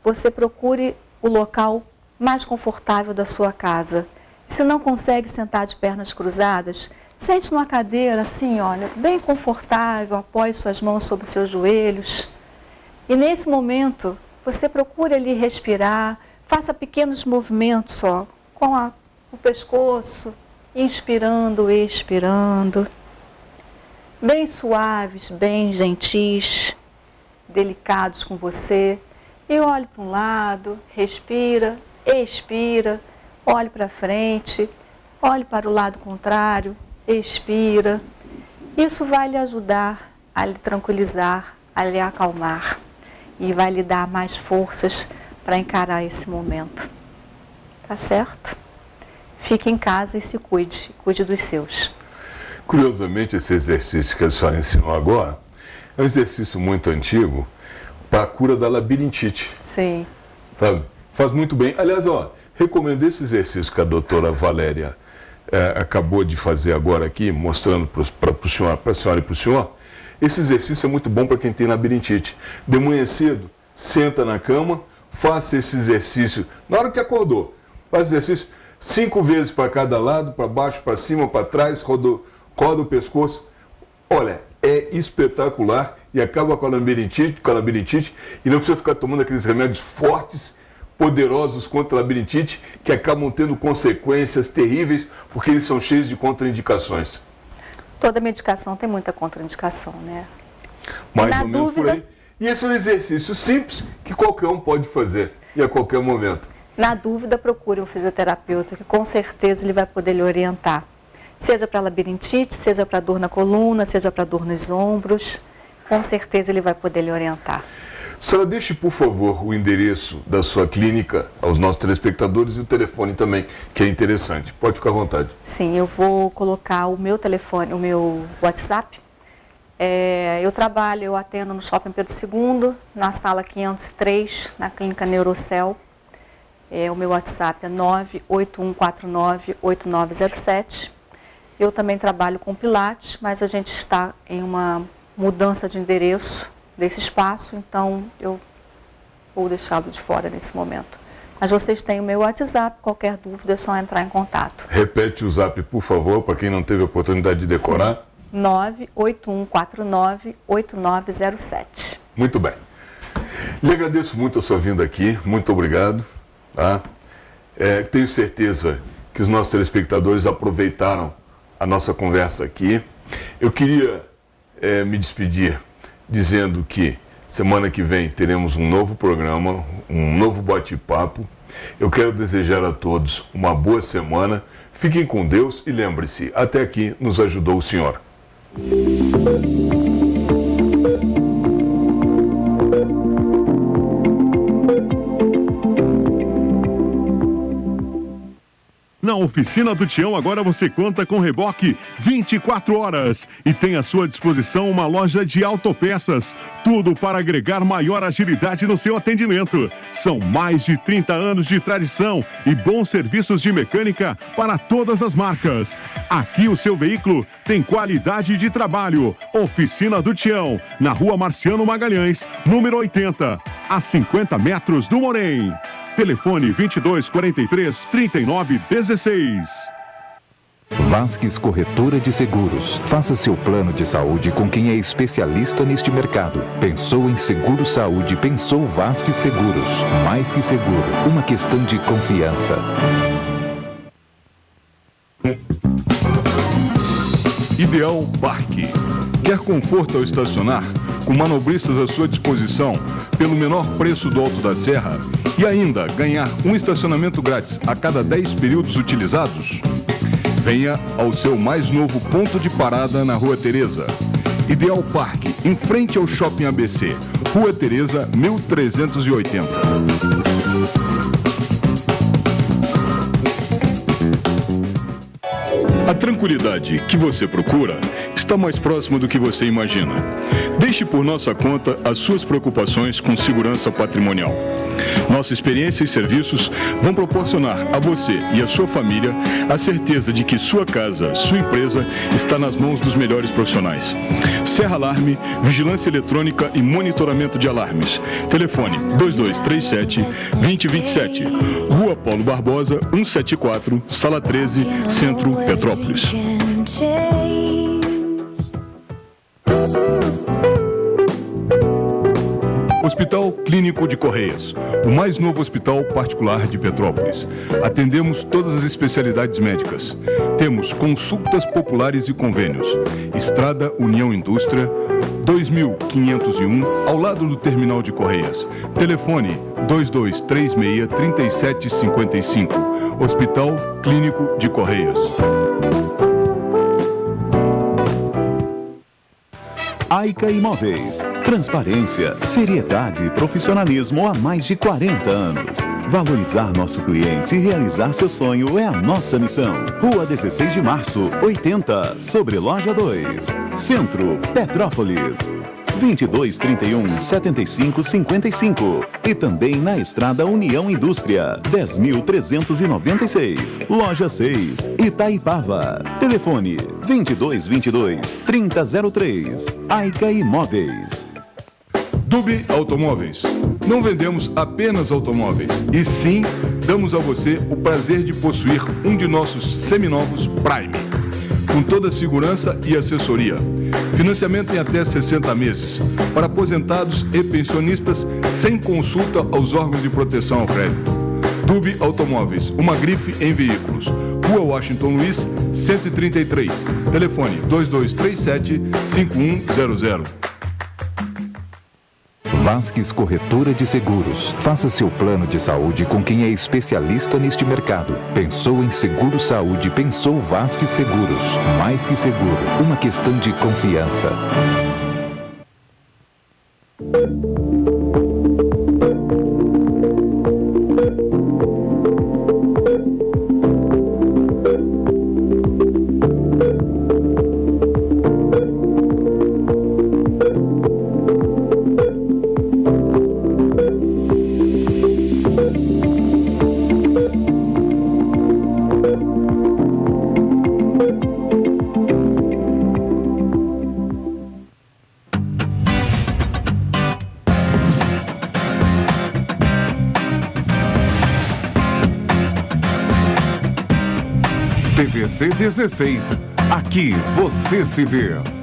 Você procure o local mais confortável da sua casa. Se não consegue sentar de pernas cruzadas, sente numa cadeira assim, olha, bem confortável, apoie suas mãos sobre os seus joelhos. E nesse momento, você procure ali respirar, Faça pequenos movimentos só, com o pescoço, inspirando, expirando. Bem suaves, bem gentis, delicados com você. E olhe para um lado, respira, expira, olhe para frente, olhe para o lado contrário, expira. Isso vai lhe ajudar a lhe tranquilizar, a lhe acalmar e vai lhe dar mais forças para encarar esse momento. Tá certo? Fique em casa e se cuide, cuide dos seus. Curiosamente, esse exercício que a senhora ensinou agora é um exercício muito antigo para a cura da labirintite. Sim. Sabe? Faz muito bem. Aliás, recomendo esse exercício que a doutora Valéria acabou de fazer agora aqui, mostrando para a senhora e para o senhor. Esse exercício é muito bom para quem tem labirintite. De manhã cedo, senta na cama, faça esse exercício. Na hora que acordou, faz exercício 5 vezes para cada lado, para baixo, para cima, para trás, roda o pescoço. Olha, é espetacular e acaba com a labirintite e não precisa ficar tomando aqueles remédios fortes, poderosos contra a labirintite, que acabam tendo consequências terríveis, porque eles são cheios de contraindicações. Toda medicação tem muita contraindicação, né? Mais ou menos por aí. E esse é um exercício simples que qualquer um pode fazer e a qualquer momento. Na dúvida, procure um fisioterapeuta, que com certeza ele vai poder lhe orientar. Seja para labirintite, seja para dor na coluna, seja para dor nos ombros, com certeza ele vai poder lhe orientar. Senhora, deixe, por favor, o endereço da sua clínica aos nossos telespectadores e o telefone também, que é interessante. Pode ficar à vontade. Sim, eu vou colocar o meu telefone, o meu WhatsApp. Eu atendo no Shopping Pedro II, na sala 503, na Clínica Neurocel. O meu WhatsApp é 981498907. Eu também trabalho com Pilates, mas a gente está em uma mudança de endereço desse espaço, então eu vou deixá-lo de fora nesse momento. Mas vocês têm o meu WhatsApp, qualquer dúvida é só entrar em contato. Repete o zap, por favor, para quem não teve a oportunidade de decorar. 981498907. Muito bem. Lhe agradeço muito a sua vinda aqui, muito obrigado. Tá? Tenho certeza que os nossos telespectadores aproveitaram a nossa conversa aqui. Eu queria me despedir dizendo que semana que vem teremos um novo programa, um novo bate-papo. Eu quero desejar a todos uma boa semana. Fiquem com Deus e lembre-se, até aqui nos ajudou o Senhor. Na Oficina do Tião, agora você conta com reboque 24 horas e tem à sua disposição uma loja de autopeças. Tudo para agregar maior agilidade no seu atendimento. São mais de 30 anos de tradição e bons serviços de mecânica para todas as marcas. Aqui o seu veículo tem qualidade de trabalho. Oficina do Tião, na Rua Marciano Magalhães, número 80, a 50 metros do Morém. Telefone 2243-3916. Vasques Corretora de Seguros. Faça seu plano de saúde com quem é especialista neste mercado. Pensou em seguro saúde, pensou Vasques Seguros. Mais que seguro, uma questão de confiança. Ideal Parque. Quer conforto ao estacionar? Com manobristas à sua disposição, pelo menor preço do Alto da Serra? E ainda ganhar um estacionamento grátis a cada 10 períodos utilizados? Venha ao seu mais novo ponto de parada na Rua Teresa. Ideal Parque, em frente ao Shopping ABC, Rua Teresa, 1380. A tranquilidade que você procura está mais próxima do que você imagina. Deixe por nossa conta as suas preocupações com segurança patrimonial. Nossa experiência e serviços vão proporcionar a você e a sua família a certeza de que sua casa, sua empresa está nas mãos dos melhores profissionais. Serra Alarme, vigilância eletrônica e monitoramento de alarmes. Telefone 2237-2027. Rua Paulo Barbosa, 174, Sala 13, Centro, Petrópolis. Hospital Clínico de Correias, o mais novo hospital particular de Petrópolis. Atendemos todas as especialidades médicas. Temos consultas populares e convênios. Estrada União Indústria, 2501, ao lado do terminal de Correias. Telefone 2236-3755. Hospital Clínico de Correias. Aica Imóveis. Transparência, seriedade e profissionalismo há mais de 40 anos. Valorizar nosso cliente e realizar seu sonho é a nossa missão. Rua 16 de Março, 80, sobre Loja 2. Centro, Petrópolis. 2231-7555. E também na Estrada União Indústria, 10.396. Loja 6, Itaipava. Telefone 2222-3003. Aica Imóveis. Dube Automóveis. Não vendemos apenas automóveis, e sim damos a você o prazer de possuir um de nossos seminovos Prime, com toda a segurança e assessoria. Financiamento em até 60 meses, para aposentados e pensionistas, sem consulta aos órgãos de proteção ao crédito. Dube Automóveis, uma grife em veículos. Rua Washington Luiz, 133. Telefone 2237-5100. Vasques Corretora de Seguros. Faça seu plano de saúde com quem é especialista neste mercado. Pensou em seguro saúde, pensou Vasques Seguros. Mais que seguro, uma questão de confiança. TVC 16. Aqui você se vê.